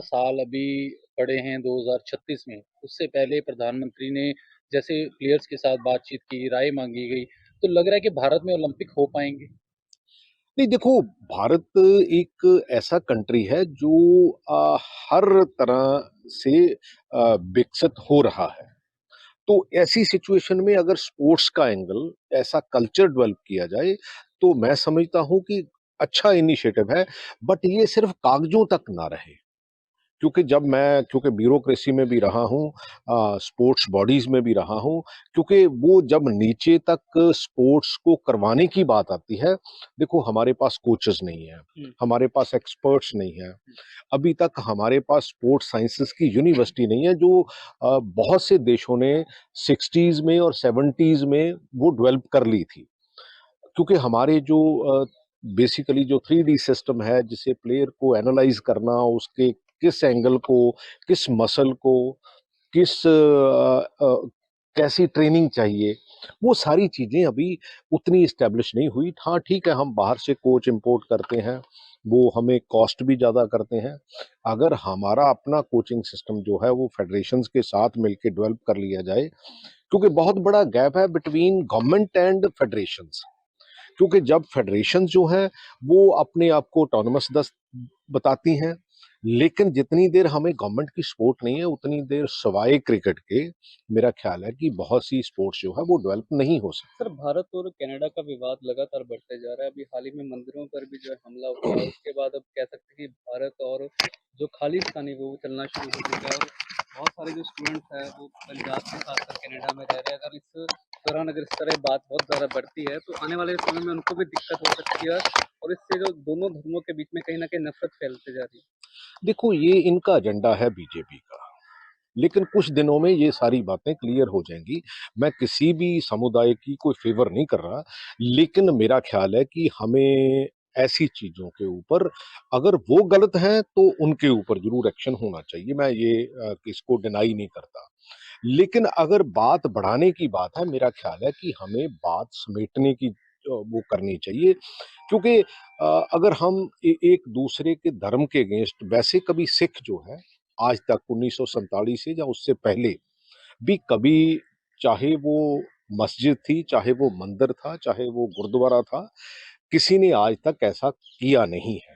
साल अभी पड़े हैं 2036 में, उससे पहले प्रधानमंत्री ने जैसे प्लेयर्स के साथ बातचीत की, राय माँगी गई, तो लग रहा है कि भारत में ओलंपिक हो पाएँगे? नहीं देखो, भारत एक ऐसा कंट्री है जो हर तरह से विकसित हो रहा है। तो ऐसी सिचुएशन में अगर स्पोर्ट्स का एंगल, ऐसा कल्चर डेवलप किया जाए, तो मैं समझता हूँ कि अच्छा इनिशिएटिव है, बट ये सिर्फ कागज़ों तक ना रहे। क्योंकि ब्यूरोक्रेसी में भी रहा हूँ, स्पोर्ट्स बॉडीज़ में भी रहा हूँ, क्योंकि वो जब नीचे तक स्पोर्ट्स को करवाने की बात आती है, देखो हमारे पास कोचेज़ नहीं हैं, हुँ, हमारे पास एक्सपर्ट्स नहीं हैं। हुँ। अभी तक हमारे पास स्पोर्ट्स साइंसेज़ की यूनिवर्सिटी नहीं है जो बहुत से देशों ने 60s में और 70s में वो डेवलप कर ली थी। क्योंकि हमारे जो बेसिकली जो 3D सिस्टम है, जिसे प्लेयर को एनालाइज़ करना, उसके किस एंगल को, किस मसल को, किस कैसी ट्रेनिंग चाहिए, वो सारी चीज़ें अभी उतनी एस्टेब्लिश नहीं हुई। हाँ, ठीक है, हम बाहर से कोच इम्पोर्ट करते हैं, वो हमें कॉस्ट भी ज़्यादा करते हैं। अगर हमारा अपना कोचिंग सिस्टम जो है, वो फेडरेशंस के साथ मिलके डेवलप कर लिया जाए, क्योंकि बहुत बड़ा गैप है बिटवीन गवर्नमेंट एंड फेडरेशंस। क्योंकि जब फेडरेशन जो है वो अपने आप को ऑटोनोमस दस बताती हैं, लेकिन जितनी देर हमें गवर्नमेंट की सपोर्ट नहीं है उतनी देर सवाए क्रिकेट के मेरा ख्याल है कि बहुत सी स्पोर्ट्स जो है वो डेवलप नहीं हो सर, सकती। भारत और कनाडा का विवाद लगातार बढ़ते जा रहा है। अभी हाल ही में मंदिरों पर भी जो है हमला हुआ, उसके बाद अब कह सकते हैं कि भारत और जो खालिस्तानी वो चलना शुरू हो चुका है और बहुत सारे जो स्टूडेंट्स हैं वो पंजाब के साथ-साथ कनाडा में रह रहे हैं। अगर इस दौरान अगर इस तरह बात बहुत ज़्यादा बढ़ती है, तो आने वाले समय में उनको भी दिक्कत हो सकती है और इससे जो दोनों धर्मों के बीच में कहीं न कहीं नफ़रत फैलते जा रही है। देखो, ये इनका एजेंडा है बीजेपी का, लेकिन कुछ दिनों में ये सारी बातें क्लियर हो जाएंगी। मैं किसी भी समुदाय की कोई फेवर नहीं कर रहा, लेकिन मेरा ख्याल है कि हमें ऐसी चीजों के ऊपर, अगर वो गलत हैं तो उनके ऊपर जरूर एक्शन होना चाहिए। मैं ये इसको डिनाई नहीं करता, लेकिन अगर बात बढ़ाने की बात है, मेरा ख्याल है कि हमें बात समेटने की वो करनी चाहिए। क्योंकि अगर हम एक दूसरे के धर्म के अगेंस्ट, वैसे कभी सिख जो है आज तक 1947 से या उससे पहले भी कभी, चाहे वो मस्जिद थी, चाहे वो मंदिर था, चाहे वो गुरुद्वारा था, किसी ने आज तक ऐसा किया नहीं है।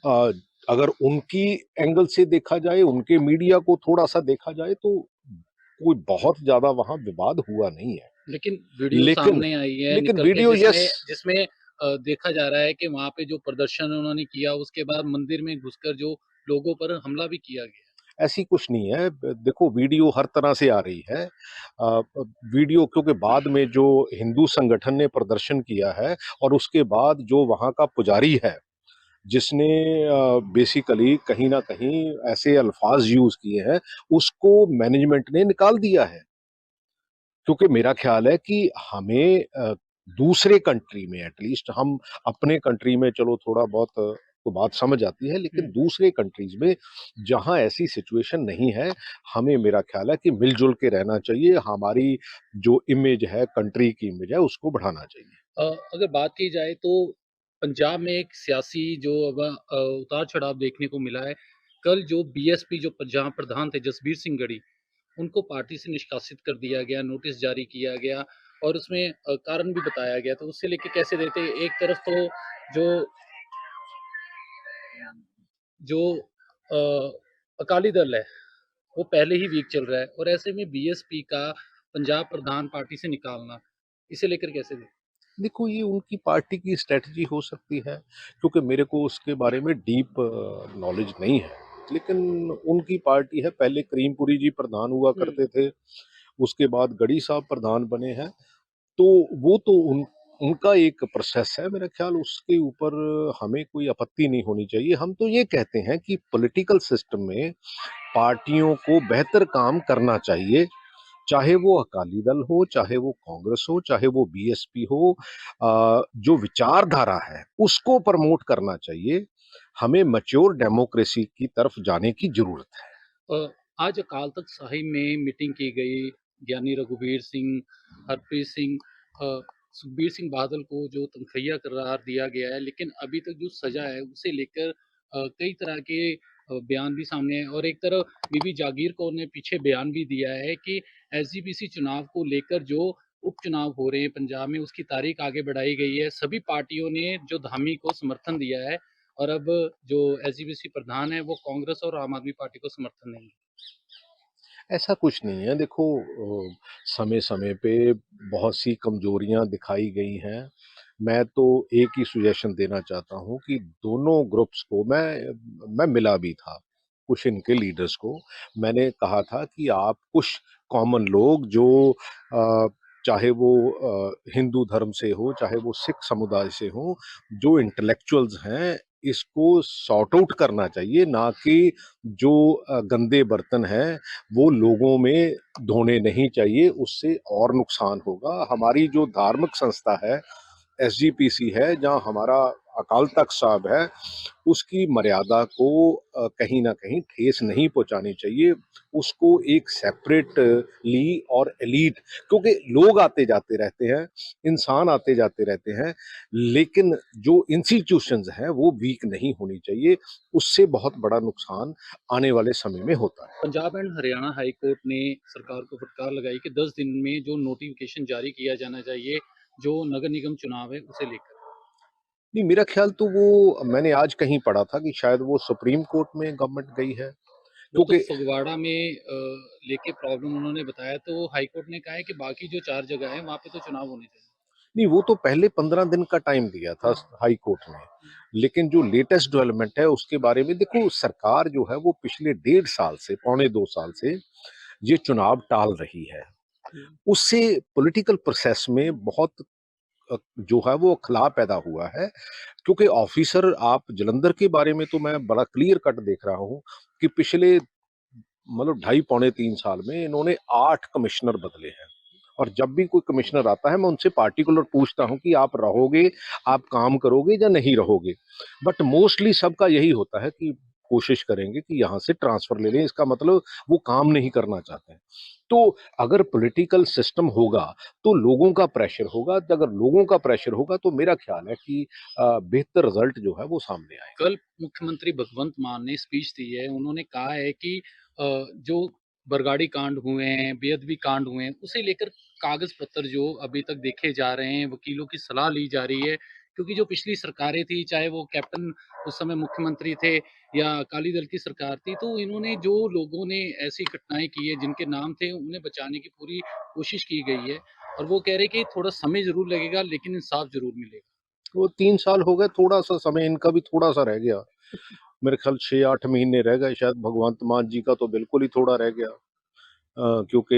अ, अगर उनकी एंगल से देखा जाए, उनके मीडिया को थोड़ा सा देखा जाए, तो कोई बहुत ज्यादा वहां विवाद हुआ नहीं है। लेकिन वीडियो लेकिन सामने आई है लेकिन निकल के वीडियो, यस, जिसमें जिसमें देखा जा रहा है कि वहाँ पे जो प्रदर्शन उन्होंने किया उसके बाद मंदिर में घुसकर जो लोगों पर हमला भी किया गया। ऐसी कुछ नहीं है। देखो, वीडियो हर तरह से आ रही है। वीडियो, क्योंकि बाद में जो हिंदू संगठन ने प्रदर्शन किया है और उसके बाद जो वहाँ का पुजारी है, जिसने बेसिकली कहीं ना कहीं ऐसे अल्फाज यूज किए हैं, उसको मैनेजमेंट ने निकाल दिया है। क्योंकि मेरा ख्याल है कि हमें दूसरे कंट्री में, एटलीस्ट हम अपने कंट्री में चलो थोड़ा बहुत तो बात समझ आती है, लेकिन हुँ। दूसरे कंट्रीज में जहां ऐसी सिचुएशन नहीं है, हमें, मेरा ख्याल है कि मिलजुल के रहना चाहिए। हमारी जो इमेज है, कंट्री की इमेज है, उसको बढ़ाना चाहिए। अगर बात की जाए तो पंजाब में एक सियासी जो अब उतार-चढ़ाव देखने को मिला है। कल जो बीएसपी जो पंजाब प्रधान थे जसबीर सिंह गढ़ी, उनको पार्टी से निष्कासित कर दिया गया, नोटिस जारी किया गया और उसमें कारण भी बताया गया। तो उससे लेके कैसे रहते एक तरफ तो जो जो अ, अकाली दल है, वो पहले ही वीक चल रहा है और ऐसे में बीएसपी का पंजाब प्रधान पार्टी से निकालना, इसे लेकर कैसे देखें? देखो, ये उनकी पार्टी की स्ट्रेटजी हो सकती है, क्योंकि मेरे को उसके बारे में डीप नॉलेज नहीं है। लेकिन उनकी पार्टी है, पहले करीमपुरी जी प्रधान हुआ हुँ। करते थे, उसके बाद गढ़ी साहब प्रधान बने हैं। तो वो तो उनका एक प्रोसेस है, मेरा ख्याल उसके ऊपर हमें कोई आपत्ति नहीं होनी चाहिए। हम तो ये कहते हैं कि पॉलिटिकल सिस्टम में पार्टियों को बेहतर काम करना चाहिए, चाहे वो अकाली दल हो, चाहे वो कांग्रेस हो, चाहे वो बीएसपी हो। जो विचारधारा है उसको प्रमोट करना चाहिए। हमें मैच्योर डेमोक्रेसी की तरफ जाने की जरूरत है। अ, आज अकाल तख्त साहिब में मीटिंग की गई, ज्ञानी रघुवीर सिंह, हरप्रीत सिंह सुखबीर सिंह बादल को जो तनख्वाह करार दिया गया है, लेकिन अभी तक जो सज़ा है, उसे लेकर कई तरह के बयान भी सामने है और एक तरफ बीबी जागीर कौर ने पीछे बयान भी दिया है कि एसजीपीसी चुनाव को लेकर जो उपचुनाव हो रहे हैं पंजाब में उसकी तारीख आगे बढ़ाई गई है। सभी पार्टियों ने जो धामी को समर्थन दिया है और अब जो एसजीपीसी प्रधान है वो कांग्रेस और आम आदमी पार्टी को समर्थन नहीं। ऐसा कुछ नहीं है। देखो, समय समय पे बहुत सी कमजोरियां दिखाई गई हैं। मैं तो एक ही सुजेशन देना चाहता हूं कि दोनों ग्रुप्स को मैं मिला भी था कुछ इनके लीडर्स को। मैंने कहा था कि आप कुछ कॉमन लोग जो चाहे वो हिंदू धर्म से हो, चाहे वो सिख समुदाय से हो, जो इंटेलेक्चुअल्स हैं, इसको सॉर्ट आउट करना चाहिए, ना कि जो गंदे बर्तन हैं वो लोगों में धोने नहीं चाहिए। उससे और नुकसान होगा। हमारी जो धार्मिक संस्था है, एसजीपीसी है, जहां हमारा अकाल तख्त साहब है, उसकी मर्यादा को कहीं ना कहीं ठेस नहीं पहुंचानी चाहिए। उसको एक सेपरेटली और एलीट, क्योंकि लोग आते जाते रहते हैं, इंसान आते जाते रहते हैं, लेकिन जो इंस्टीट्यूशंस हैं वो वीक नहीं होनी चाहिए। उससे बहुत बड़ा नुकसान आने वाले समय में होता है। Punjab and Haryana high court ने सरकार को फटकार लगाई कि 10 दिन में जो नोटिफिकेशन जारी किया जाना चाहिए जो नगर निगम चुनाव है उसे लेकर। नहीं, मेरा ख्याल तो वो मैंने आज कहीं पढ़ा था कि शायद वो सुप्रीम कोर्ट में गवर्नमेंट गई है, वो तो क्योंकि फगवाड़ा में लेके प्रॉब्लम उन्होंने बताया तो हाई कोर्ट ने कहा है कि बाकी जो 4 जगह है वहां पे तो चुनाव होने चाहिए। नहीं, वो तो पहले 15 दिन का टाइम दिया था हाई कोर्ट ने। लेकिन जो लेटेस्ट डेवलपमेंट है उसके बारे में देखो, सरकार जो है वो पिछले 1.5 साल से, पौने 2 साल से ये चुनाव टाल रही है। उससे पॉलिटिकल प्रोसेस में बहुत जो है वो खला पैदा हुआ है। क्योंकि ऑफिसर, आप जलंधर के बारे में तो मैं बड़ा क्लियर कट देख रहा हूं कि पिछले मतलब 2.5 पौने 3 साल में इन्होंने 8 कमिश्नर बदले हैं। और जब भी कोई कमिश्नर आता है मैं उनसे पार्टिकुलर पूछता हूं कि आप रहोगे, आप काम करोगे या नहीं रहोगे। बट मोस्टली सबका यही होता है कि कोशिश करेंगे कि यहां से ट्रांसफर ले लें। इसका मतलब वो काम नहीं करना चाहते हैं। तो अगर पॉलिटिकल सिस्टम होगा तो लोगों का प्रेशर होगा। तो अगर लोगों का प्रेशर होगा तो मेरा ख्याल है कि बेहतर रिजल्ट जो है वो सामने आएगा। कल मुख्यमंत्री भगवंत मान ने स्पीच दी है। उन्होंने कहा है कि जो बरगाड़ी कांड हुए हैं, बेअदबी कांड हुए हैं, उसे लेकर कागज पत्र जो अभी तक देखे जा रहे हैं, वकीलों की सलाह ली जा रही है। क्योंकि जो पिछली सरकारें थी, चाहे वो कैप्टन उस समय मुख्यमंत्री थे या अकाली दल की सरकार थी, तो इन्होंने जो लोगों ने ऐसी घटनाएं की है जिनके नाम थे उन्हें बचाने की पूरी कोशिश की गई है। और वो कह रहे कि थोड़ा समय जरूर लगेगा लेकिन इंसाफ जरूर मिलेगा। वो 3 साल हो गए, थोड़ा सा समय इनका भी थोड़ा सा रह गया। मेरे ख्याल 6-8 महीने रह गए शायद। भगवंत मान जी का तो बिल्कुल ही थोड़ा रह गया। क्योंकि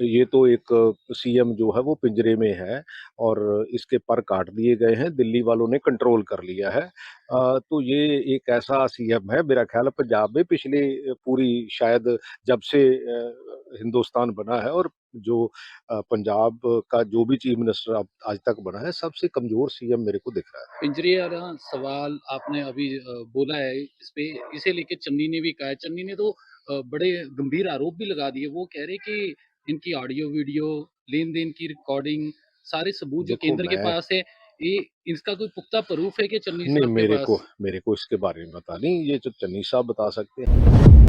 ये तो एक सीएम जो है वो पिंजरे में है और इसके पर काट दिए गए हैं, दिल्ली वालों ने कंट्रोल कर लिया है। तो ये एक ऐसा सीएम है मेरा ख्याल है पंजाब में पिछले पूरी शायद जब से हिंदुस्तान बना है, और जो पंजाब का जो भी चीफ मिनिस्टर अब आज तक बना है, सबसे कमजोर सीएम मेरे को दिख रहा है। पिंजरे वाला सवाल आपने अभी बोला है इस पे, इसे लेके चन्नी ने भी कहा है। चन्नी ने तो बड़े गंभीर आरोप भी लगा दिए। वो कह रहे कि इनकी ऑडियो वीडियो लेन देन की रिकॉर्डिंग सारे सबूत जो देखो, केंद्र के मैं पास है, ये इसका कोई पुख्ता प्रूफ है कि चन्नी नहीं, साहब के पास। मेरे को इसके बारे में पता नहीं। ये जो चन्नी साहब बता सकते हैं।